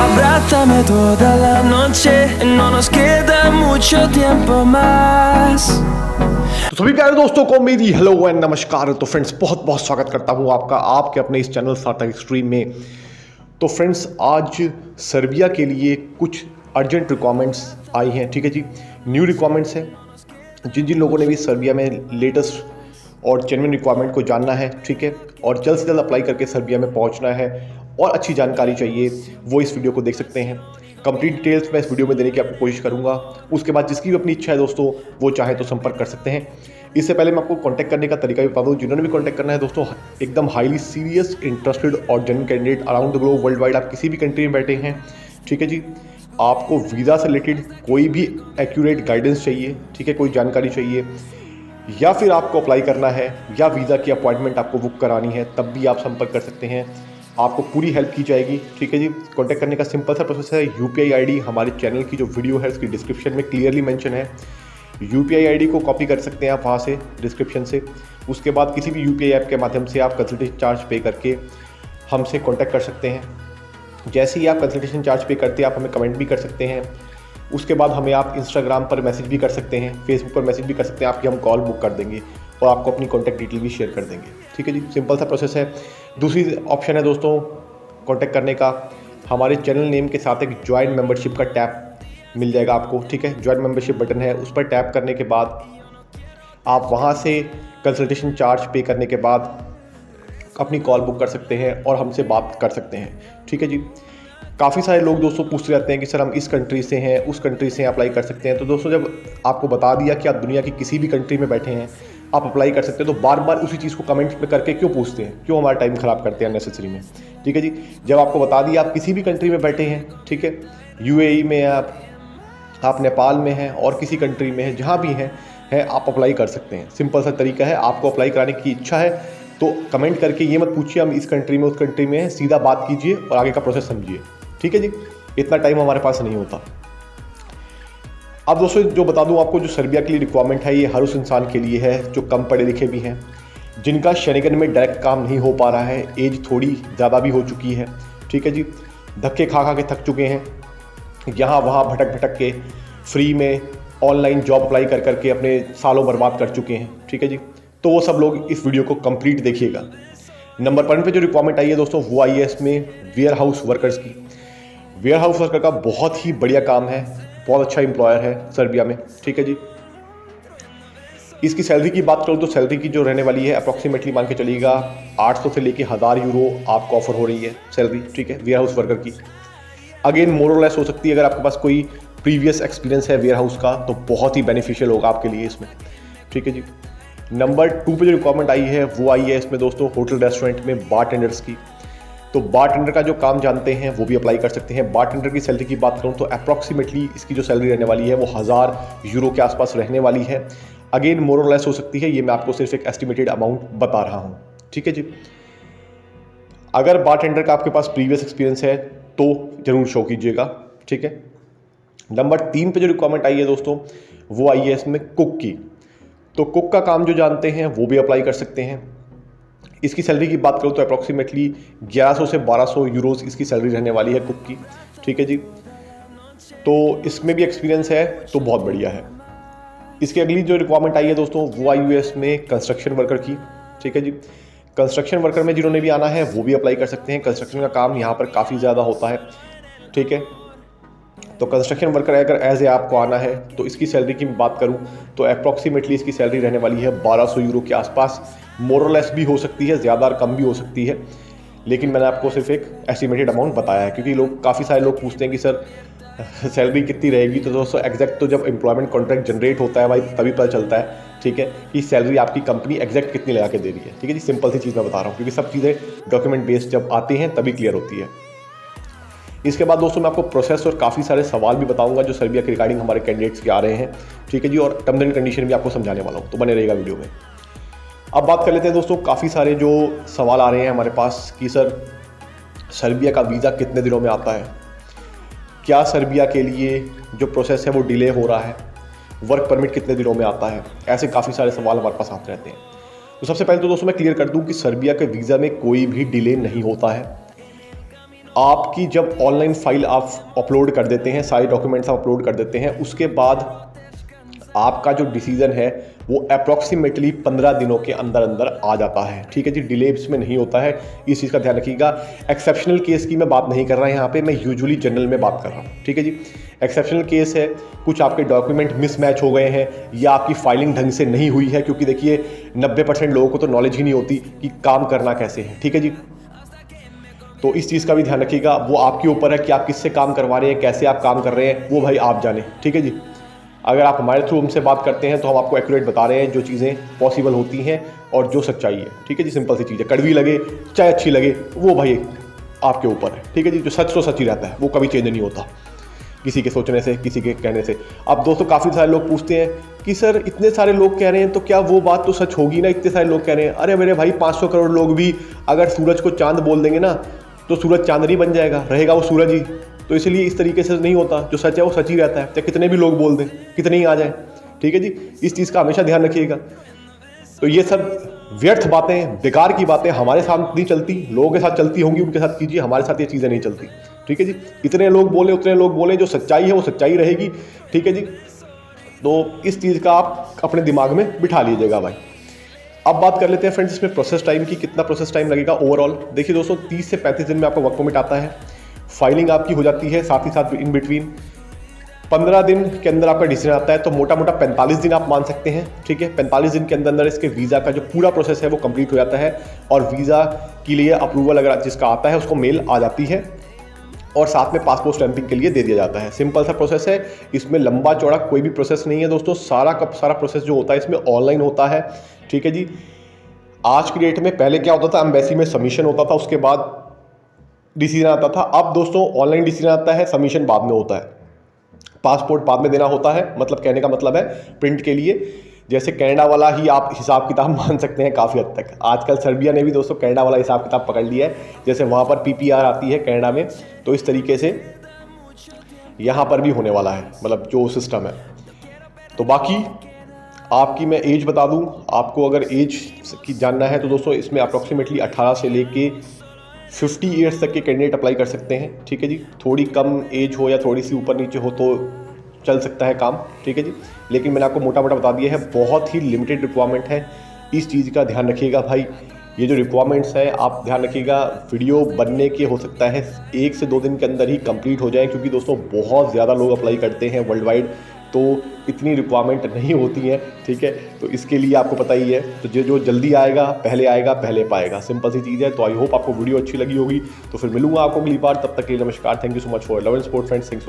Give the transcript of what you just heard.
Abrázame toda la noche, no nos queda mucho tiempo más. तो सभी प्यारे दोस्तों को मेरी हेलो एंड नमस्कार। तो फ्रेंड्स बहुत बहुत स्वागत करता हूं आपका आपके अपने इस चैनल सार्थक एक्सट्रीम में। तो फ्रेंड्स आज सर्बिया के लिए कुछ अर्जेंट रिक्वायरमेंट्स आई हैं, ठीक है जी। न्यू रिक्वायरमेंट्स हैं। जिन जिन लोगों ने भी सर्बिया में लेटेस्ट और जेन्युइन रिक्वायरमेंट को जानना है, ठीक है, और जल्द से जल्द अप्लाई करके सर्बिया में पहुंचना है और अच्छी जानकारी चाहिए, वो इस वीडियो को देख सकते हैं। कंप्लीट डिटेल्स मैं इस वीडियो में देने की आपको कोशिश करूंगा। उसके बाद जिसकी भी अपनी इच्छा है दोस्तों, वो चाहे तो संपर्क कर सकते हैं। इससे पहले मैं आपको कांटेक्ट करने का तरीका भी बता दूं। जिन्होंने भी कांटेक्ट करना है दोस्तों, एकदम हाईली सीरियस, इंटरेस्टेड और genuine candidate around the globe, world wide, आप किसी भी कंट्री में बैठे हैं, ठीक है जी। आपको वीज़ा से रिलेटेड कोई भी एक्यूरेट गाइडेंस चाहिए, ठीक है, कोई जानकारी चाहिए, या फिर आपको अप्लाई करना है या वीज़ा की अपॉइंटमेंट आपको बुक करानी है, तब भी आप संपर्क कर सकते हैं। आपको पूरी हेल्प की जाएगी, ठीक है जी। कांटेक्ट करने का सिंपल सा प्रोसेस है। यूपीआई आईडी हमारे चैनल की जो वीडियो है उसकी डिस्क्रिप्शन में क्लियरली मेंशन है। यूपीआई आईडी को कॉपी कर सकते हैं आप वहाँ से, डिस्क्रिप्शन से। उसके बाद किसी भी यूपीआई ऐप के माध्यम से आप कंसल्टेशन चार्ज पे करके हमसे कॉन्टैक्ट कर सकते हैं। जैसे ही आप कंसल्टेशन चार्ज पे करते हैं, आप हमें कमेंट भी कर सकते हैं। उसके बाद हमें आप इंस्टाग्राम पर मैसेज भी कर सकते हैं, फेसबुक पर मैसेज भी कर सकते हैं। आपकी हम कॉल बुक कर देंगे और आपको अपनी कॉन्टैक्ट डिटेल भी शेयर कर देंगे, ठीक है जी। सिंपल सा प्रोसेस है। दूसरी ऑप्शन है दोस्तों कॉन्टैक्ट करने का, हमारे चैनल नेम के साथ एक ज्वाइन मेंबरशिप का टैप मिल जाएगा आपको, ठीक है। ज्वाइन मेंबरशिप बटन है, उस पर टैप करने के बाद आप वहाँ से कंसल्टेशन चार्ज पे करने के बाद अपनी कॉल बुक कर सकते हैं और हमसे बात कर सकते हैं, ठीक है जी। काफ़ी सारे लोग दोस्तों पूछते रहते हैं कि सर हम इस कंट्री से हैं, उस कंट्री से अप्लाई कर सकते हैं। तो दोस्तों जब आपको बता दिया कि आप दुनिया की किसी भी कंट्री में बैठे हैं, आप अप्लाई कर सकते हैं, तो बार बार उसी चीज़ को कमेंट में करके क्यों पूछते हैं, क्यों हमारा टाइम ख़राब करते हैं नेसेसरी में, ठीक है जी। जब आपको बता दिया आप किसी भी कंट्री में बैठे हैं, ठीक है, यूएई में आप नेपाल में हैं और किसी कंट्री में हैं, जहाँ भी हैं आप अप्लाई कर सकते हैं। सिंपल सा तरीका है। आपको अप्लाई कराने की इच्छा है तो कमेंट करके ये मत पूछिए हम इस कंट्री में उस कंट्री में हैं, सीधा बात कीजिए और आगे का प्रोसेस समझिए, ठीक है जी। इतना टाइम हमारे पास नहीं होता। अब दोस्तों जो बता दूं आपको, जो सर्बिया के लिए रिक्वायरमेंट है, ये हर उस इंसान के लिए है जो कम पढ़े लिखे भी हैं, जिनका शेंगेन में डायरेक्ट काम नहीं हो पा रहा है, एज थोड़ी ज़्यादा भी हो चुकी है, ठीक है जी। धक्के खा खा के थक चुके हैं, यहाँ वहाँ भटक भटक के फ्री में ऑनलाइन जॉब अप्लाई कर करके अपने सालों बर्बाद कर चुके हैं, ठीक है जी। तो वो सब लोग इस वीडियो को कंप्लीट देखिएगा। नंबर 1 पे जो रिक्वायरमेंट आई है दोस्तों, वो आई है इसमें वेयर हाउस वर्कर्स की। वेयर हाउस वर्कर का बहुत ही बढ़िया काम है, बहुत अच्छा एम्प्लॉयर है सर्बिया में, ठीक है जी। इसकी सैलरी की बात करूँ तो सैलरी की जो रहने वाली है अप्रॉक्सीमेटली मान के चलिएगा 800 से लेके 1000 यूरो आपको ऑफर हो रही है सैलरी, ठीक है, वेयर हाउस वर्कर की। अगेन मोर और लेस हो सकती है। अगर आपके पास कोई प्रीवियस एक्सपीरियंस है वेयर हाउस का तो बहुत ही बेनिफिशियल होगा आपके लिए इसमें, ठीक है जी। नंबर 2 पे जो रिक्वायरमेंट आई है वो आई है इसमें दोस्तों होटल रेस्टोरेंट में बारटेंडर्स की। तो बारटेंडर का जो काम जानते हैं वो भी अप्लाई कर सकते हैं। बारटेंडर की सैलरी की बात करूं तो अप्रॉक्सीमेटली इसकी जो सैलरी रहने वाली है वो 1000 यूरो के आसपास रहने वाली है। अगेन मोर और लेस हो सकती है, ये मैं आपको सिर्फ एक एस्टिमेटेड अमाउंट बता रहा हूं, ठीक है जी। अगर बारटेंडर का आपके पास प्रीवियस एक्सपीरियंस है तो जरूर शो कीजिएगा, ठीक है। नंबर 3 पे जो रिक्वायरमेंट आई है दोस्तों वो आई है इसमें कुक की। तो कुक का काम जो जानते हैं वो भी अप्लाई कर सकते हैं। इसकी सैलरी की बात करूँ तो अप्रॉक्सीमेटली 1100 से 1200 यूरोस इसकी सैलरी रहने वाली है कुक की, ठीक है जी। तो इसमें भी एक्सपीरियंस है तो बहुत बढ़िया है। इसकी अगली जो रिक्वायरमेंट आई है दोस्तों वो आई है इसमें कंस्ट्रक्शन वर्कर की, ठीक है जी। कंस्ट्रक्शन वर्कर में जिन्होंने भी आना है वो भी अप्लाई कर सकते हैं। कंस्ट्रक्शन का काम यहाँ पर काफ़ी ज़्यादा होता है, ठीक है। तो कंस्ट्रक्शन वर्कर अगर एज ए आपको आना है तो इसकी सैलरी की बात करूं तो अप्रॉक्सीमेटली इसकी सैलरी रहने वाली है 1200 यूरो के आसपास। मोर और लेस भी हो सकती है, ज़्यादा और कम भी हो सकती है, लेकिन मैंने आपको सिर्फ एक एस्टिमेटेड अमाउंट बताया है क्योंकि काफ़ी सारे लोग पूछते हैं कि सर सैलरी कितनी रहेगी। तो दोस्तों एग्जैक्ट तो जब एम्प्लॉयमेंट कॉन्ट्रैक्ट जनरेट होता है भाई तभी पता चलता है, ठीक है, कि सैलरी आपकी कंपनी एग्जैक्ट कितनी लगा के दे रही है, ठीक है जी। सिंपल सी चीज़ मैं बता रहा हूँ क्योंकि सब चीज़ें डॉक्यूमेंट बेस्ड जब आती हैं तभी क्लियर होती है। इसके बाद दोस्तों मैं आपको प्रोसेस और काफ़ी सारे सवाल भी बताऊंगा जो सर्बिया के रिगार्डिंग हमारे कैंडिडेट्स के आ रहे हैं, ठीक है जी। और टर्म्स एंड कंडीशन भी आपको समझाने वाला हूँ, तो बने रहेगा वीडियो में। अब बात कर लेते हैं दोस्तों, काफ़ी सारे जो सवाल आ रहे हैं हमारे पास कि सर सर्बिया का वीज़ा कितने दिनों में आता है, क्या सर्बिया के लिए जो प्रोसेस है वो डिले हो रहा है, वर्क परमिट कितने दिनों में आता है, ऐसे काफ़ी सारे सवाल हमारे पास आते रहते हैं। तो सबसे पहले तो दोस्तों मैं क्लियर कर दूं कि सर्बिया के वीज़ा में कोई भी डिले नहीं होता है। आपकी जब ऑनलाइन फाइल आप अपलोड कर देते हैं, सारे डॉक्यूमेंट्स आप अपलोड कर देते हैं, उसके बाद आपका जो डिसीज़न है वो अप्रॉक्सीमेटली 15 दिनों के अंदर अंदर आ जाता है। ठीक है जी, डिले इसमें नहीं होता है, इस चीज़ का ध्यान रखिएगा। एक्सेप्शनल केस की मैं बात नहीं कर रहा यहाँ पे, मैं यूजुअली जनरल में बात कर रहा हूँ। ठीक है जी, एक्सेप्शनल केस है, कुछ आपके डॉक्यूमेंट मिसमैच हो गए हैं या आपकी फाइलिंग ढंग से नहीं हुई है, क्योंकि देखिए 90% लोगों को तो नॉलेज ही नहीं होती कि काम करना कैसे है। ठीक है जी, तो इस चीज़ का भी ध्यान रखिएगा। वो आपके ऊपर है कि आप किससे काम करवा रहे हैं, कैसे आप काम कर रहे हैं, वो भाई आप जाने। ठीक है जी, अगर आप हमारे थ्रू हमसे बात करते हैं तो हम आपको एक्यूरेट बता रहे हैं जो चीज़ें पॉसिबल होती हैं और जो सच्चाई है। ठीक है जी, सिंपल सी चीज़ है, कड़वी लगे चाहे अच्छी लगे वो भाई आपके ऊपर है। ठीक है जी, जो सच तो सच ही रहता है, वो कभी चेंज नहीं होता किसी के सोचने से, किसी के कहने से। अब दोस्तों काफ़ी सारे लोग पूछते हैं कि सर इतने सारे लोग कह रहे हैं तो क्या वो बात तो सच होगी ना, इतने सारे लोग कह रहे हैं। अरे मेरे भाई 500 करोड़ लोग भी अगर सूरज को चांद बोल देंगे ना तो सूरज चांद नहीं बन जाएगा, रहेगा वो सूरज ही। तो इसलिए इस तरीके से नहीं होता, जो सच है वो सच ही रहता है, चाहे कितने भी लोग बोल दें, कितने ही आ जाएं। ठीक है जी, इस चीज़ का हमेशा ध्यान रखिएगा। तो ये सब व्यर्थ बातें, बेकार की बातें हमारे साथ नहीं चलती, लोगों के साथ चलती होंगी, उनके साथ कीजिए, हमारे साथ ये चीज़ें नहीं चलती। ठीक है जी, इतने लोग बोले उतने लोग बोले, जो सच्चाई है वो सच्चाई रहेगी। ठीक है जी, तो इस चीज़ का आप अपने दिमाग में बिठा लीजिएगा भाई। अब बात कर लेते हैं फ्रेंड्स इसमें प्रोसेस टाइम की, कितना प्रोसेस टाइम लगेगा ओवरऑल। देखिए दोस्तों, 30 से 35 दिन में आपका वर्क परमिट आता है, फाइलिंग आपकी हो जाती है, साथ ही साथ इन बिटवीन 15 दिन के अंदर आपका डिसीजन आता है, तो मोटा मोटा 45 दिन आप मान सकते हैं। ठीक है, 45 दिन के अंदर अंदर इसके वीज़ा का जो पूरा प्रोसेस है वो कंप्लीट हो जाता है और वीज़ा के लिए अप्रूवल अगर जिसका आता है उसको मेल आ जाती है और साथ में पासपोर्ट स्टैंपिंग के लिए दे दिया जाता है। सिंपल सा प्रोसेस है, इसमें लंबा चौड़ा कोई भी प्रोसेस नहीं है दोस्तों। सारा का सारा प्रोसेस जो होता है इसमें ऑनलाइन होता है। ठीक है जी, आज की डेट में पहले क्या होता था, एम्बेसी में सबमिशन होता था, उसके बाद डिसीजन आता था। अब दोस्तों ऑनलाइन डिसीजन आता है, सबमिशन बाद में होता है, पासपोर्ट बाद में देना होता है। मतलब कहने का मतलब है प्रिंट के लिए जैसे कनाडा वाला ही आप हिसाब किताब मान सकते हैं काफ़ी हद तक। आजकल सर्बिया ने भी दोस्तों कनाडा वाला हिसाब किताब पकड़ लिया है, जैसे वहाँ पर PPR आती है कनाडा में, तो इस तरीके से यहाँ पर भी होने वाला है, मतलब जो सिस्टम है। तो बाकी आपकी मैं एज बता दूं, आपको अगर एज की जानना है तो दोस्तों इसमें अप्रॉक्सीमेटली 18 से लेके 50 ईयर्स तक के कैंडिडेट अप्लाई कर सकते हैं। ठीक है जी, थोड़ी कम एज हो या थोड़ी सी ऊपर नीचे हो तो चल सकता है काम। ठीक है जी, लेकिन मैंने आपको मोटा मोटा बता दिया है, बहुत ही लिमिटेड रिक्वायरमेंट है, इस चीज़ का ध्यान रखिएगा भाई। ये जो रिक्वायरमेंट्स है आप ध्यान रखिएगा, वीडियो बनने के हो सकता है 1 से 2 दिन के अंदर ही कंप्लीट हो जाए, क्योंकि दोस्तों बहुत ज़्यादा लोग अप्लाई करते हैं वर्ल्ड वाइड, तो इतनी रिक्वायरमेंट नहीं होती है। ठीक है, तो इसके लिए आपको पता ही है, तो जो जल्दी आएगा पहले पाएगा, सिंपल सी चीज़ है। तो आई होप आपको वीडियो अच्छी लगी होगी, तो फिर मिलूंगा आपको अगली बार, तब तक के लिए नमस्कार, thank you so much for love and support friends, thanks.